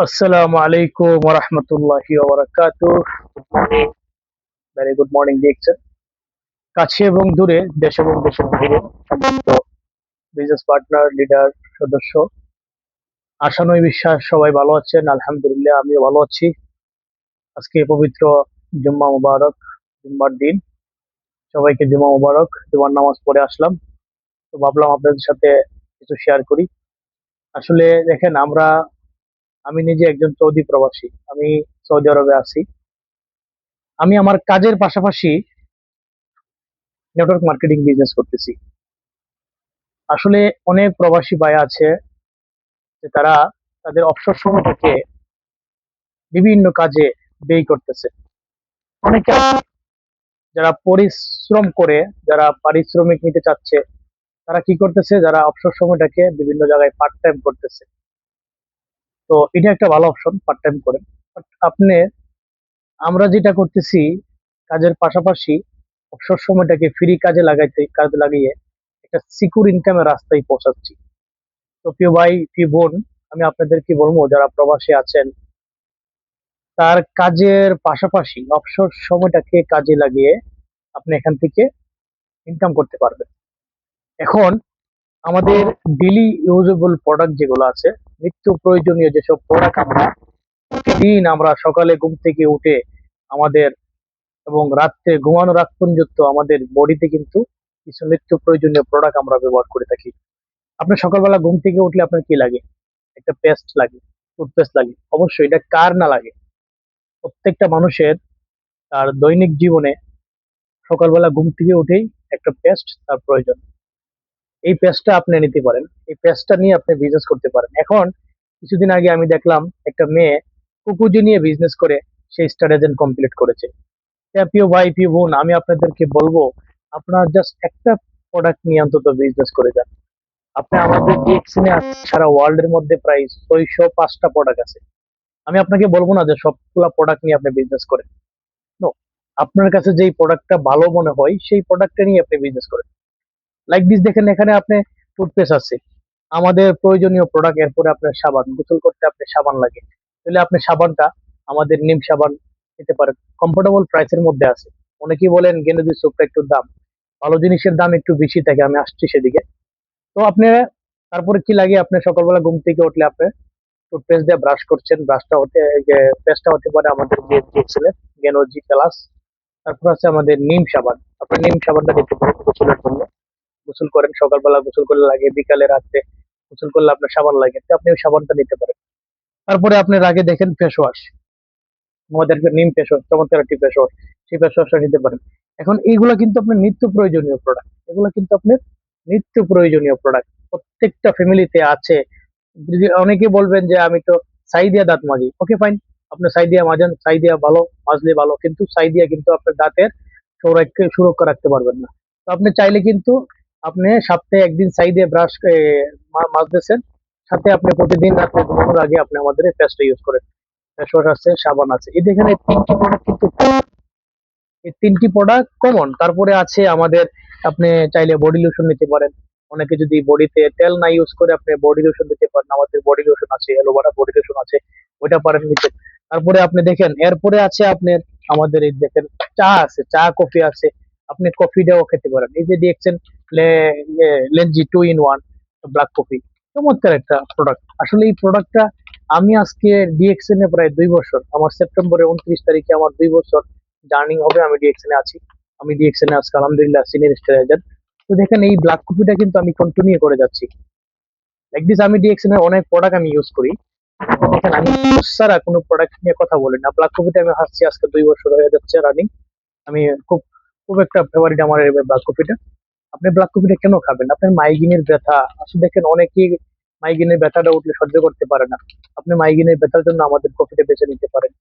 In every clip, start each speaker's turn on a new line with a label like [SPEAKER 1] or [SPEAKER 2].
[SPEAKER 1] আসসালামু আলাইকুম ওয়া রাহমাতুল্লাহি ওয়া বারাকাতুহু। Good morning, very good morning দেখছেন। কাছে এবং দূরে, দেশ এবং দেশের বাইরে সমস্ত বিজনেস পার্টনার, লিডার, সদস্য, আশা নয় বিশ্বাস সবাই ভালো আছেন। আলহামদুলিল্লাহ আমিও ভালো আছি। আজকে পবিত্র জুম্মা মুবারক, জুম্মার দিন। সবাইকে জুম্মা মুবারক। জুমার নামাজ পড়ে আসলাম, তো ভাবলাম আপনাদের সাথে কিছু শেয়ার করি। আসলে দেখেন, আমি নিজে একজন সৌদি প্রবাসী। আমি সৌদি আরবে আছি। আমি আমার কাজের পাশাপাশি নেটওয়ার্ক মার্কেটিং বিজনেস করতেছি। আসলে অনেক প্রবাসী ভাই আছে যে তারা তাদের অবসর সময়টাকে বিভিন্ন কাজে ব্যয় করতেছে। অনেকে আছে যারা পরিশ্রম করে, যারা পারিশ্রমিক নিতে চাচ্ছে, তারা কি করতেছে, যারা অবসর সময়টাকে বিভিন্ন জায়গায় পার্ট টাইম করতেছে। তো এটা একটা ভালো অপশন, পার্ট টাইম করেন। বাট আপনি, আমরা যেটা করতেছি, কাজের পাশাপাশি অবসর সময়টাকে ফ্রি কাজে লাগিয়ে একটা সিকিউর ইনকামের রাস্তায় পৌঁছাচ্ছি। তো প্রিয় ভাই, প্রিয় বোন, আমি আপনাদেরকে বলবো যারা প্রবাসী আছেন, তার কাজের পাশাপাশি অবসর সময়টাকে কাজে লাগিয়ে আপনি এখান থেকে ইনকাম করতে পারবেন। এখন আমাদের ডেলি ইউজেবল প্রোডাক্ট যেগুলো আছে, নিত্য প্রয়োজনীয় যেসব প্রোডাক্ট আমরা প্রতিদিন, আমরা সকালে ঘুম থেকে উঠে আমাদের এবং রাত্রে ঘুমানোর আগ পর্যন্ত আমাদের বডিতে কিন্তু কিছু নিত্য প্রয়োজনীয় প্রোডাক্ট আমরা ব্যবহার করে থাকি। আপনার সকালবেলা ঘুম থেকে উঠলে আপনার কি লাগে? একটা পেস্ট লাগে, টুথপেস্ট লাগে। অবশ্যই এটা কার না লাগে? প্রত্যেকটা মানুষের তার দৈনিক জীবনে সকালবেলা ঘুম থেকে উঠেই একটা পেস্ট তার প্রয়োজন। এই পেস্টটা আপনি নিতে পারেন, এই পেস্টটা নিয়ে আপনি বিজনেস করতে পারেন। এখন কিছুদিন আগে আমি দেখলাম একটা মেয়ে কুকুজি নিয়ে বিজনেস করে সে স্টার এজেন্ট কমপ্লিট করেছে। প্রিয় ভাই, প্রিয় বোন, আমি আপনাদেরকে বলবো, আপনার জাস্ট একটা প্রোডাক্ট নিয়ে অন্তত বিজনেস করে যান। আপনি আমাদের ডিএক্সএনে সারা ওয়ার্ল্ড এর মধ্যে প্রায় 605টা প্রোডাক্ট আছে। আমি আপনাকে বলবো না যে সবগুলা প্রোডাক্ট নিয়ে আপনি বিজনেস করেন। নো, আপনার কাছে যেই প্রোডাক্টটা ভালো মনে হয় সেই প্রোডাক্টটা নিয়ে আপনি বিজনেস করেন। লাইক দিস, দেখেন এখানে আপনি টুথপেস্ট আছে, আমাদের প্রয়োজনীয় প্রোডাক্ট। এরপরে আপনার সাবান, গোসল করতে আপনি সাবান লাগে, তাহলে আপনি সাবানটা আমাদের নিম সাবান নিতে পারেন, কমফোর্টেবল প্রাইসের মধ্যে আছে। অনেকেই বলেন গেন্ডারি সোপটা একটু দাম, ভালো জিনিসের দাম একটু বেশি থাকে, আমি আসছি সেদিকে। তো আপনি, তারপরে কি লাগে, আপনি সকালবেলা ঘুম থেকে উঠলে আপনি টুথপেস্ট দিয়ে ব্রাশ করছেন, পেস্টটা হতে পারে আমাদের যে এক্সেলের গেনোজি প্লাস। তারপর আছে আমাদের নিম সাবান, আপনি নিম সাবানটা দিতে পারেন গোসলের জন্য। গোসল করেন সকালবেলা, গোসল করলে লাগে, বিকালে রাত্রে গোসল করলে আপনার সাবান লাগে, তো আপনি ওই সাবানটা নিতে পারেন। তারপরে আপনার আগে দেখেন ফেস ওয়াশ, আমাদের নিম ফেস ওয়াশ, চমৎকার একটি ফেস ওয়াশ, সেই ফেস ওয়াশটা নিতে পারেন। এখন এইগুলা কিন্তু আপনার নিত্য প্রয়োজনীয় প্রোডাক্ট, এগুলো কিন্তু আপনার নিত্য প্রয়োজনীয় প্রোডাক্ট, প্রত্যেকটা ফ্যামিলিতে আছে। যদি অনেকে বলবেন যে আমি তো ছাই দিয়া দাঁত মাজি, ওকে ফাইন, আপনি ছাই দিয়া মাজেন, ছাই দিয়া ভালো মাজলে ভালো, কিন্তু ছাই দিয়া কিন্তু আপনার দাঁতের সুরক্ষা রাখতে পারবেন না। তো আপনি চাইলে কিন্তু আপনি সপ্তাহে একদিন ছাই দিয়ে ব্রাশ মাজতেছেন, সাথে আপনি প্রতিদিন রাতে ঘুমানোর আগে আপনি আমাদের এই পেস্টটা ইউজ করেন। ফেস ওয়াশ আছে, সাবান আছে, এই দেখেন এই তিনটি প্রোডাক্ট কিন্তু, এই তিনটি প্রোডাক্ট কমন। তারপরে আছে আমাদের, আপনি চাইলে বডি লোশন নিতে পারেন। অনেকে যদি বডিতে তেল না ইউজ করে আপনি বডি লোশন নিতে পারেন, আমাদের বডি লোশন আছে, অ্যালোভেরা বডি লোশন আছে, ওইটা পারেন নিতে। তারপরে আপনি দেখেন, এরপরে আছে আপনার আমাদের এই দেখেন চা আছে, চা কফি আছে, আপনি কফিটাও খেতে পারেন। এই যে দেখছেন লেনজি 2 in 1 ব্ল্যাক কফি, চমৎকার একটা প্রোডাক্ট। আসলে এই প্রোডাক্টটা আমি আজকে ডিএক্সএন এ প্রায় 2 বছর, আমার সেপ্টেম্বরের 29 তারিখে আমার 2 বছর জার্নি হবে, আমি ডিএক্সএন এ আছি। আমি ডিএক্সএন এ আজকে আলহামদুলিল্লাহ সিনিয়র স্ট্রাটেজার। তো দেখেন এই ব্ল্যাক কফিটা কিন্তু আমি কন্টিনিউ করে যাচ্ছি। লাইক দিস, আমি ডিএক্সএন এর অনেক প্রোডাক্ট আমি ইউজ করি। তো দেখেন আমি সারা কোনো প্রোডাক্ট নিয়ে কথা বলি না। ব্ল্যাক কফিতে আমি হাসছি, আজকে 2 বছর হয়ে যাচ্ছে রানিং। আমি খুব খুব একটা ফেভারিট আমার এই ব্ল্যাক কফিটা। আপনি ব্ল্যাক কফিটা কেন খাবেন? আপনার মাইগ্রেনের ব্যথা, আসলে দেখেন অনেকেই মাইগ্রেনের ব্যথাটা উঠলে সহ্য করতে পারে না। আপনি মাইগ্রেনের ব্যথার জন্য আমাদের কফিটা বেছে নিতে পারেন।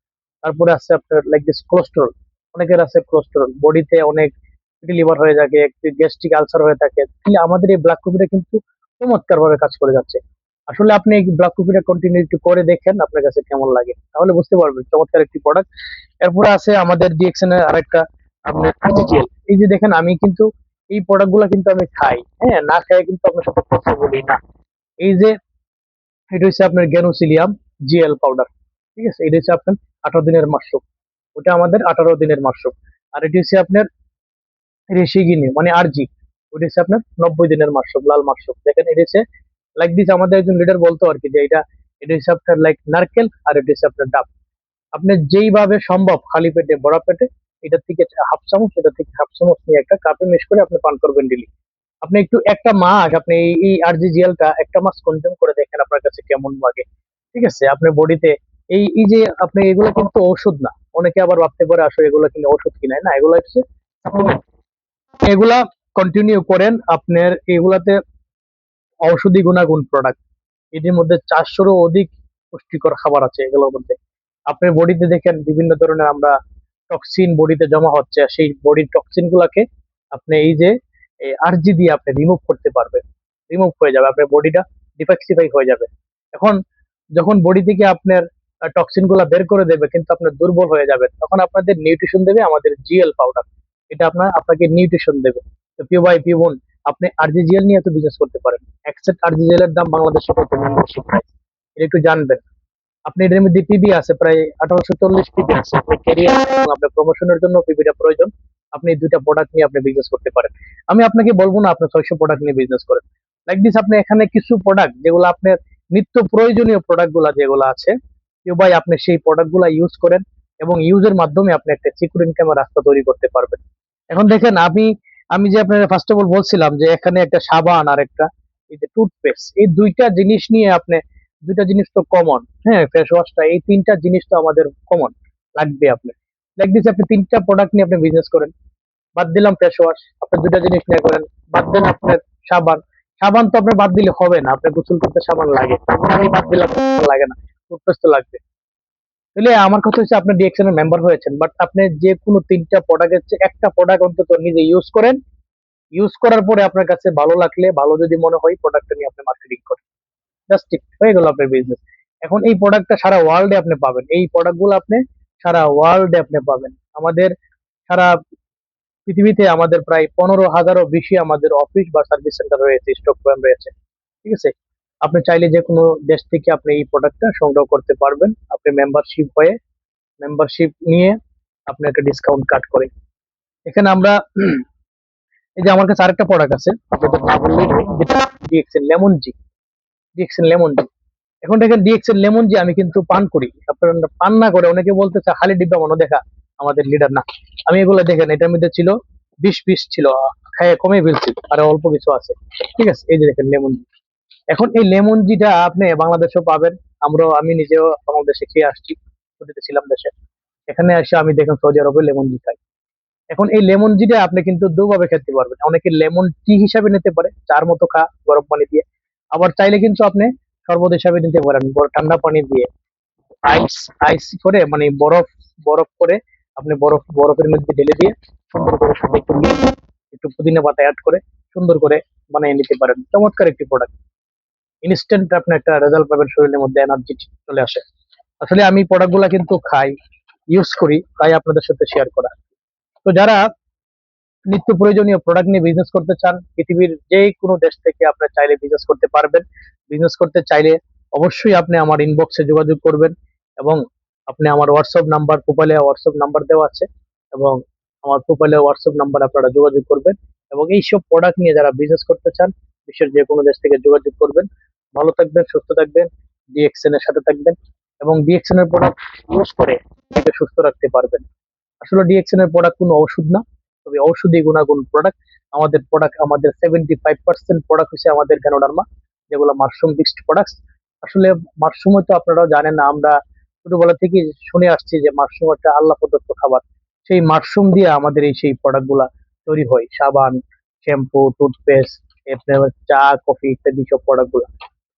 [SPEAKER 1] তারপরে আছে আপনার লাইক দিস কোলেস্টেরল, অনেকের আছে কোলেস্টেরল, বডিতে অনেক ফ্যাটি লিভার হয়ে থাকে, গ্যাস্ট্রিক আলসার হয়ে থাকে, তাহলে আমাদের এই ব্ল্যাক কফিটা কিন্তু চমৎকার ভাবে কাজ করে যাচ্ছে। আসলে আপনি এই ব্ল্যাক কফিটা কন্টিনিউ একটু করে দেখেন আপনার কাছে কেমন লাগে, তাহলে বুঝতে পারবেন চমৎকার একটি প্রোডাক্ট। এরপরে আছে আমাদের ডিএক্সএন এর আরেকটা আপনার আজিটিএল। এই যে দেখেন আমি কিন্তু এই প্রোডাক্ট গুলা কিন্তু আমি খাই, না খাই কিন্তু আপনার সাথে কথা বলি না। এই যে এটা হচ্ছে আপনার গ্যানোসিলিয়াম, জিএল পাউডার। ঠিক আছে, এটা হচ্ছে আপনার 18 দিনের মাশরুম, ওটা আমাদের 18 দিনের মাশরুম। আর এটি হচ্ছে আপনার রেশিগিনি মানে আরজি, ওটা হচ্ছে আপনার 90 দিনের মাশরুম, লাল মাশরুম। দেখেন এটা হচ্ছে লাইক দিস, আমাদের একজন লিডার বলতো আর কি যে এটা হচ্ছে আপনার লাইক নারকেল, আর এটা হচ্ছে আপনার ডাব। আপনি যেইভাবে সম্ভব খালি পেটে ভরা পেটে এটা থেকে হাফ চামচ, এটা থেকে হাফ চামচ নিয়ে একটা কাপে মিক্স করে আপনি পান করবেন ডেলি। আপনি একটু একটা মাস আপনি এই আরজিজিএলটা একটা মাস কনজিউম করে দেখেন আপনার কাছে কেমন লাগে। ঠিক আছে, আপনার বডিতে এই যে আপনি এগুলো কিন্তু ওষুধ না। অনেকে আবার ভাবতে পারে আসলে এগুলো কিন্তু ওষুধ কিনা, না, এগুলো হচ্ছে supplement। এগুলা কন্টিনিউ করেন, আপনার এগুলাতে ঔষধি গুণাগুণ প্রোডাক্ট, এটির মধ্যে 400-রও অধিক পুষ্টিকর খাবার আছে এগুলোর মধ্যে। আপনার বডিতে দেখেন বিভিন্ন ধরনের আমরা টক্সিন বডিতে জমা হচ্ছে, সেই বডির টক্সিন গুলাকে আপনি এই যে আরজি দিয়ে আপনি রিমুভ করতে পারবেন, রিমুভ হয়ে যাবে, আপনার বডিটা ডিটক্সিফাই হয়ে যাবে। এখন যখন বডি থেকে আপনার টক্সিন গুলা বের করে দেবে কিন্তু আপনার দুর্বল হয়ে যাবে, তখন আপনাদের নিউট্রিশন দেবে আমাদের জিএল পাউডার। এটা আপনাকে নিউট্রিশন দেবে। তো পিও ভাই, পিও বোন, আপনি আরজিজিএল নিয়ে তো বিজনেস করতে পারেন। একসেট আরজিজিএল এর দাম বাংলাদেশে কত, মেম্বারশিপ প্রাইস এটা একটু জানবেন। আপনি এর মধ্যে পিবি আছে প্রায় 1840 পিবি আছে, আপনার ক্যারিয়ার এবং আপনার প্রমোশনের জন্য পিবিটা প্রয়োজন। আপনি এই দুইটা প্রোডাক্ট নিয়ে আপনি বিজনেস করতে পারেন। আমি আপনাকে বলবো না আপনি 600 প্রোডাক্ট নিয়ে বিজনেস করেন। লাইক দিস, আপনি এখানে কিছু প্রোডাক্ট যেগুলো আপনার নিত্য প্রয়োজনীয় প্রোডাক্ট গুলা যেগুলো আছে, কেউ ভাই আপনি সেই প্রোডাক্ট গুলা ইউজ করেন এবং ইউজের মাধ্যমে আপনি একটা সিকিউর ইনকামের রাস্তা তৈরি করতে পারবেন। এখন দেখেন আমি আমি যে আপনার ফার্স্ট অফ অল বলছিলাম যে এখানে একটা সাবান আর একটা এই যে টুথপেস্ট, এই দুইটা জিনিস নিয়ে আপনি, দুইটা জিনিস তো কমন, হ্যাঁ, ফেস ওয়াশটা, এই তিনটা জিনিস তো আমাদের কমন লাগবে। আপনি লাইক দিস, আপনি তিনটা প্রোডাক্ট নিয়ে আপনি বিজনেস করেন, বাদ দিলাম ফেস ওয়াশ, আপনি দুইটা জিনিস নিয়ে করেন, বাদ দেন আপনার সাবান। সাবান তো আপনার বাদ দিলে হবে না, আপনার গোসল করতে সাবান লাগে, আমি বাদ দিলাম, লাগে না, টুথপেস্ট তো লাগবে। তাহলে আমার কথা হচ্ছে আপনি ডিএক্সএন এর মেম্বার হয়েছেন, বাট আপনি যে কোনো তিনটা প্রোডাক্টের চেয়ে একটা প্রোডাক্ট অন্তত নিজে ইউজ করেন। ইউজ করার পরে আপনার কাছে ভালো লাগলে, ভালো যদি মনে হয়, প্রোডাক্টটা নিয়ে আপনি মার্কেটিং করেন, জাস্ট ঠিক হয়ে গেল আপনার বিজনেস। এখন এই প্রোডাক্টটা সারা ওয়ার্ল্ডে আপনি পাবেন, এই প্রোডাক্টগুলো আপনি সারা ওয়ার্ল্ডে আপনি পাবেন। আমাদের সারা পৃথিবীতে আমাদের প্রায় 15,000-ও বেশি আমাদের অফিস বা সার্ভিস সেন্টার রয়েছে, স্টক পয়েন্ট রয়েছে। ঠিক আছে, আপনি চাইলে যে কোনো দেশ থেকে আপনি এই প্রোডাক্টটা সংগ্রহ করতে পারবেন। আপনি মেম্বারশিপ হয়ে, মেম্বারশিপ নিয়ে আপনি একটা ডিসকাউন্ট কাট করে এখানে আমরা এই যে আমার কাছে আরেকটা প্রোডাক্ট আছে, আপনাদের না বললেই হয়, যেটা ডিএক্সএল লেমন জি, ডিএক্সএল লেমন জি। এখন দেখেন ডিএক্সএল লেমন জি আমি কিন্তু পান করি, আপনারা পান না করে অনেকে বলতে চায় খালি ডিব্বা মনে দেখা আমাদের লিডার না। আমি এগুলো দেখেন এটার মধ্যে ছিল 20 পিস ছিল, খাইয়ে কমে ফেলছি, আর অল্প কিছু আছে। ঠিক আছে, এই যে দেখেন লেমন জি। এখন এই লেমন জিটা আপনি বাংলাদেশেও পাবেন। আমি নিজেও বাংলাদেশে খেয়ে আসছি, ছুটিতে ছিলাম দেশে, এখানে এসে আমি দেখেন সৌদি আরবে লেমন জি খাই। এখন এই লেমন জিটা আপনি কিন্তু দুভাবে খেতে পারবেন, অনেকে লেমন টি হিসাবে নিতে পারে, চার মতো গরম পানি দিয়ে। আবার চাইলে কিন্তু আপনি শরবত হিসাবে নিতে পারেন, ঠান্ডা পানি দিয়ে আইস আইস করে, মানে বরফ বরফ করে আপনি বরফের মধ্যে ঢেলে দিয়ে সুন্দর করে সাথে একটু লেবু, একটু পুদিনা পাতা অ্যাড করে সুন্দর করে বানিয়ে নিতে পারেন। চমৎকার একটি প্রোডাক্ট, ইনস্ট্যান্ট আপনি একটা রেজাল্ট পাবেন, শরীরের মধ্যে এনার্জি চলে আসে। আসলে আমি প্রোডাক্ট গুলা কিন্তু খাই, ইউজ করি, তাই আপনাদের সাথে শেয়ার করা। তো যারা নিত্য প্রয়োজনীয় প্রোডাক্ট নিয়ে বিজনেস করতে চান, পৃথিবীর যে কোনো দেশ থেকে আপনার চাইলে বিজনেস করতে পারবেন। বিজনেস করতে চাইলে অবশ্যই আপনি আমার ইনবক্সে যোগাযোগ করবেন, এবং আপনি আমার হোয়াটসঅ্যাপ নাম্বার, প্রোফাইলে হোয়াটসঅ্যাপ নাম্বার দেওয়া আছে, এবং আমার প্রোফাইলে হোয়াটসঅ্যাপ নাম্বার আপনারা যোগাযোগ করবেন। এবং এইসব প্রোডাক্ট নিয়ে যারা বিজনেস করতে চান, বিশ্বের যে কোনো দেশ থেকে যোগাযোগ করবেন। ভালো থাকবেন, সুস্থ থাকবেন, ডিএক্সএন এর সাথে থাকবেন, এবং ডিএক্সএন এর প্রোডাক্ট ইউজ করে নিজেকে সুস্থ রাখতে পারবেন। আসলে ডিএক্সএন এর প্রোডাক্ট কোনো ওষুধ না, তবে ঔষধি গুণাগুণ প্রোডাক্ট। আমাদের প্রোডাক্ট, আমাদের 75% প্রোডাক্ট হচ্ছে আমাদের গ্যানোডার্মা, যেগুলো মাশরুম বেসড প্রোডাক্ট। আসলে মাশরুম হয়তো আপনারাও জানেন না, আমরা ছোটবেলা থেকে শুনে আসছি যে মাশরুম একটা আল্লাহ প্রদত্ত খাবার। সেই মাশরুম দিয়ে আমাদের সেই প্রোডাক্ট গুলা তৈরি হয়, সাবান, শ্যাম্পু, টুথপেস্ট, চা, কফি ইত্যাদি সব প্রোডাক্ট গুলা।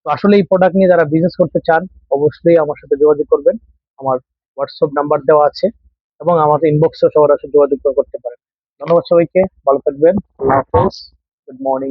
[SPEAKER 1] তো আসলে এই প্রোডাক্ট নিয়ে যারা বিজনেস করতে চান, অবশ্যই আমার সাথে যোগাযোগ করবেন। আমার হোয়াটসঅ্যাপ নাম্বার দেওয়া আছে, এবং আমার ইনবক্সে সবার সাথে যোগাযোগ করতে পারেন। ধন্যবাদ সবাইকে, ভালো থাকবেন, আল্লাহ হাফেজ, গুড মর্নিং।